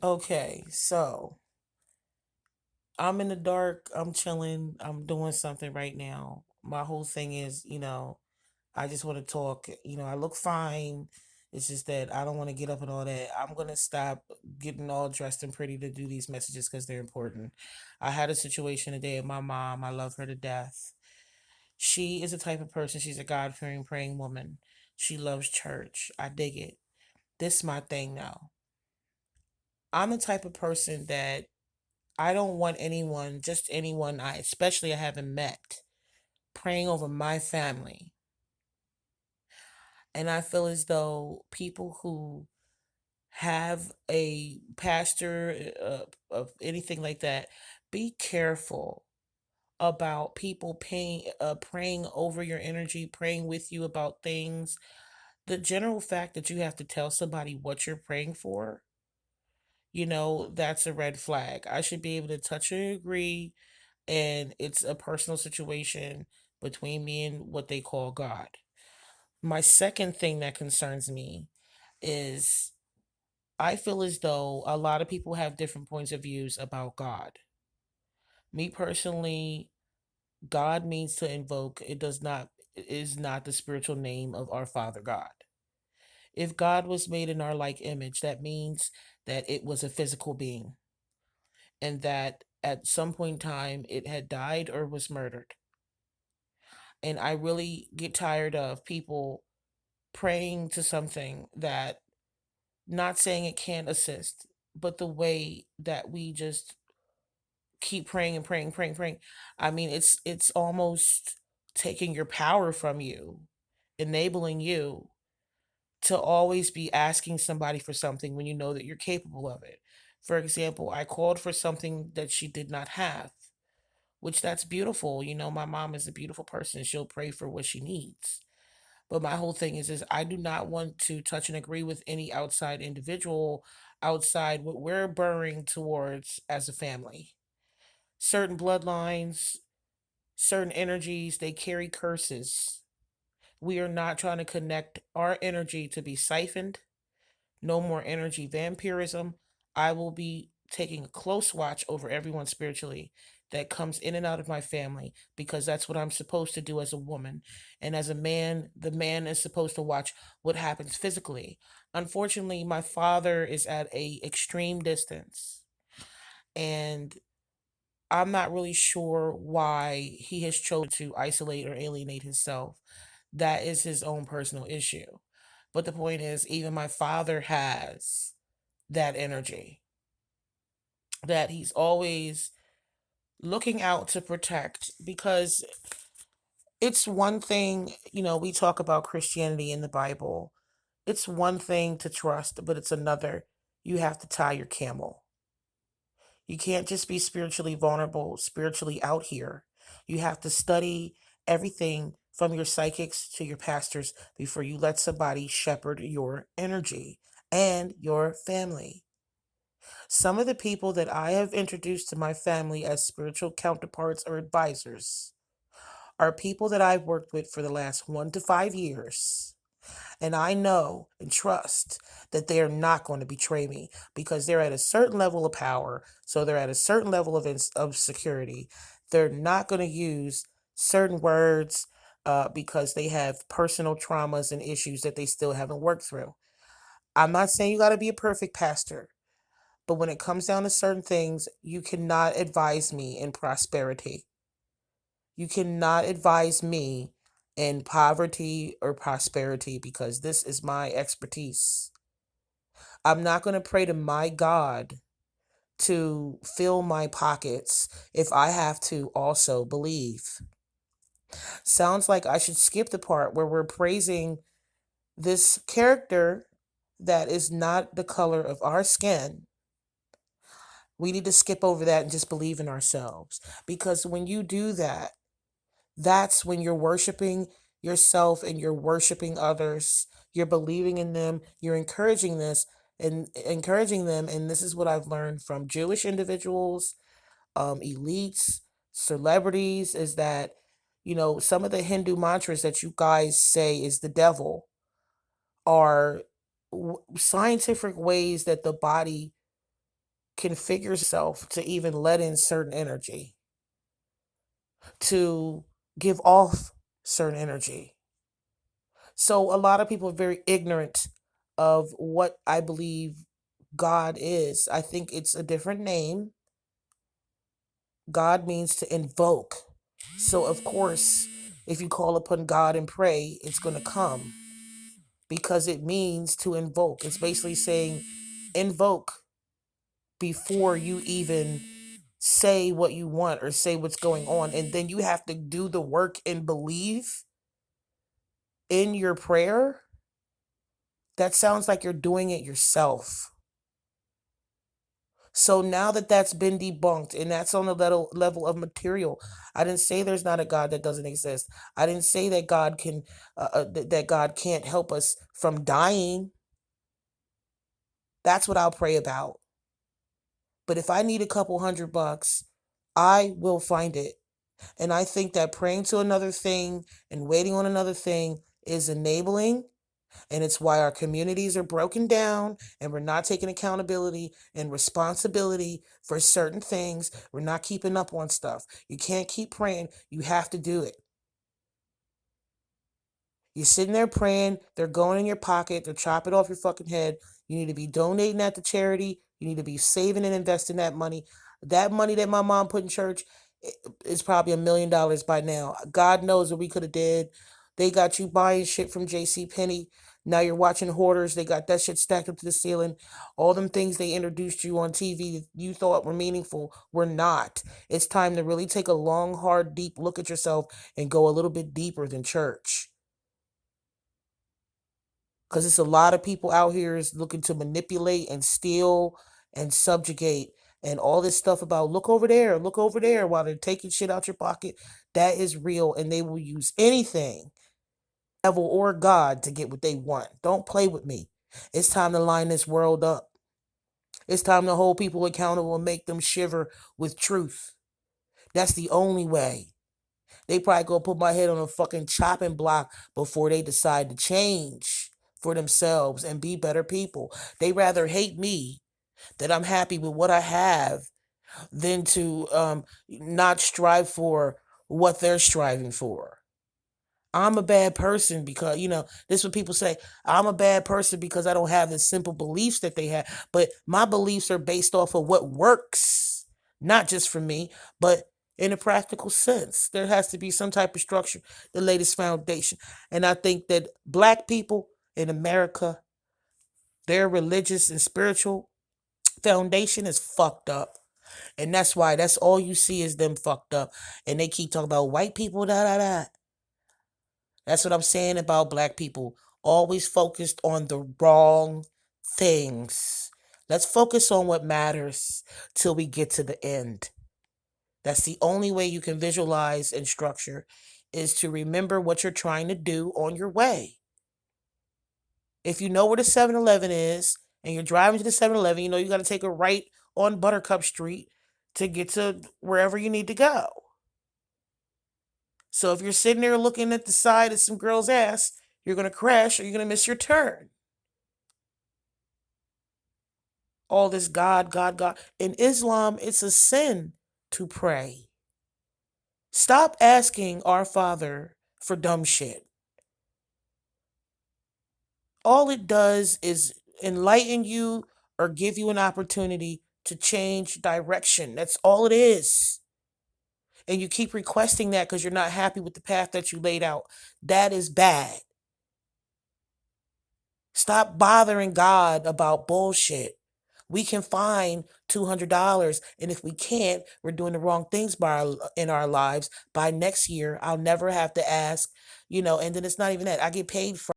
Okay, so I'm in the dark. I'm chilling. I'm doing something right now. My whole thing is, I just want to talk. I look fine. It's just that I don't want to get up and all that. I'm going to stop getting all dressed and pretty to do these messages because they're important. I had a situation today with my mom. I love her to death. She is the type of person, she's a God fearing, praying woman. She loves church. I dig it. This is my thing now. I'm the type of person that I don't want anyone, just anyone I haven't met, praying over my family. And I feel as though people who have a pastor of anything like that, be careful about people praying over your energy, praying with you about things. The general fact that you have to tell somebody what you're praying for, that's a red flag. I should be able to touch and agree, and it's a personal situation between me and what they call God. My second thing that concerns me is I feel as though a lot of people have different points of views about God. Me personally, God means to invoke. It is not the spiritual name of our Father God. If God was made in our like image, that means that it was a physical being and that at some point in time it had died or was murdered. And I really get tired of people praying to something that, not saying it can't assist, but the way that we just keep praying and praying, praying, praying. I mean, it's almost taking your power from you, enabling you to always be asking somebody for something when you know that you're capable of it. For example, I called for something that she did not have, which that's beautiful. My mom is a beautiful person. She'll pray for what she needs. But my whole thing is I do not want to touch and agree with any outside individual outside what we're burrowing towards as a family. Certain bloodlines, certain energies, they carry curses. We are not trying to connect our energy to be siphoned. No more energy vampirism. I will be taking a close watch over everyone spiritually that comes in and out of my family because that's what I'm supposed to do as a woman. And as a man, the man is supposed to watch what happens physically. Unfortunately, my father is at a extreme distance, and I'm not really sure why he has chosen to isolate or alienate himself. That is his own personal issue. But the point is, even my father has that energy that he's always looking out to protect, because it's one thing, we talk about Christianity in the Bible. It's one thing to trust, but it's another. You have to tie your camel. You can't just be spiritually vulnerable, spiritually out here. You have to study everything from your psychics to your pastors before you let somebody shepherd your energy and your family. Some of the people that I have introduced to my family as spiritual counterparts or advisors are people that I've worked with for the last 1 to 5 years. And I know and trust that they are not going to betray me because they're at a certain level of power. So they're at a certain level of security. They're not going to use certain words because they have personal traumas and issues that they still haven't worked through. I'm not saying you got to be a perfect pastor. But when it comes down to certain things, you cannot advise me in prosperity. You cannot advise me in poverty or prosperity because this is my expertise. I'm not going to pray to my God to fill my pockets if I have to also believe. Sounds like I should skip the part where we're praising this character that is not the color of our skin. We need to skip over that and just believe in ourselves. Because when you do that, that's when you're worshiping yourself and you're worshiping others. You're believing in them. You're encouraging this and encouraging them. And this is what I've learned from Jewish individuals, elites, celebrities, is that, some of the Hindu mantras that you guys say is the devil are scientific ways that the body configure yourself to even let in certain energy, to give off certain energy. So a lot of people are very ignorant of what I believe God is. I think it's a different name. God means to invoke. So, of course, if you call upon God and pray, it's going to come because it means to invoke. It's basically saying invoke before you even say what you want or say what's going on. And then you have to do the work and believe in your prayer. That sounds like you're doing it yourself. So now that that's been debunked and that's on the level of material, I didn't say there's not a God that doesn't exist. I didn't say that God can that God can't help us from dying. That's what I'll pray about. But if I need a couple $100, I will find it. And I think that praying to another thing and waiting on another thing is enabling. And it's why our communities are broken down and we're not taking accountability and responsibility for certain things. We're not keeping up on stuff. You can't keep praying. You have to do it. You're sitting there praying, they're going in your pocket, they're chopping off your fucking head. You need to be donating that to charity. You need to be saving and investing that money. That money that my mom put in church is probably $1 million by now. God knows what we could have did. They got you buying shit from J.C. Penney. Now you're watching Hoarders. They got that shit stacked up to the ceiling. All them things they introduced you on TV that you thought were meaningful were not. It's time to really take a long, hard, deep look at yourself and go a little bit deeper than church. Because it's a lot of people out here is looking to manipulate and steal and subjugate and all this stuff about look over there while they're taking shit out your pocket. That is real, and they will use anything, devil or God, to get what they want. Don't play with me. It's time to line this world up. It's time to hold people accountable and make them shiver with truth. That's the only way. They probably gonna put my head on a fucking chopping block before they decide to change for themselves and be better people. They rather hate me that I'm happy with what I have than to not strive for what they're striving for. I'm a bad person because, this is what people say. I'm a bad person because I don't have the simple beliefs that they have. But my beliefs are based off of what works, not just for me, but in a practical sense. There has to be some type of structure, the latest foundation. And I think that Black people in America, their religious and spiritual foundation is fucked up. And that's why that's all you see is them fucked up. And they keep talking about white people, da da da. That's what I'm saying about Black people. Always focused on the wrong things. Let's focus on what matters till we get to the end. That's the only way you can visualize and structure is to remember what you're trying to do on your way. If you know where the 7-Eleven is and you're driving to the 7-Eleven, you know you got to take a right on Buttercup Street to get to wherever you need to go. So if you're sitting there looking at the side of some girl's ass, you're going to crash or you're going to miss your turn. All this God, God, God. In Islam, it's a sin to pray. Stop asking our Father for dumb shit. All it does is enlighten you or give you an opportunity to change direction. That's all it is. And you keep requesting that because you're not happy with the path that you laid out. That is bad. Stop bothering God about bullshit. We can find $200, and if we can't, we're doing the wrong things in our lives. By next year, I'll never have to ask, and then it's not even that. I get paid for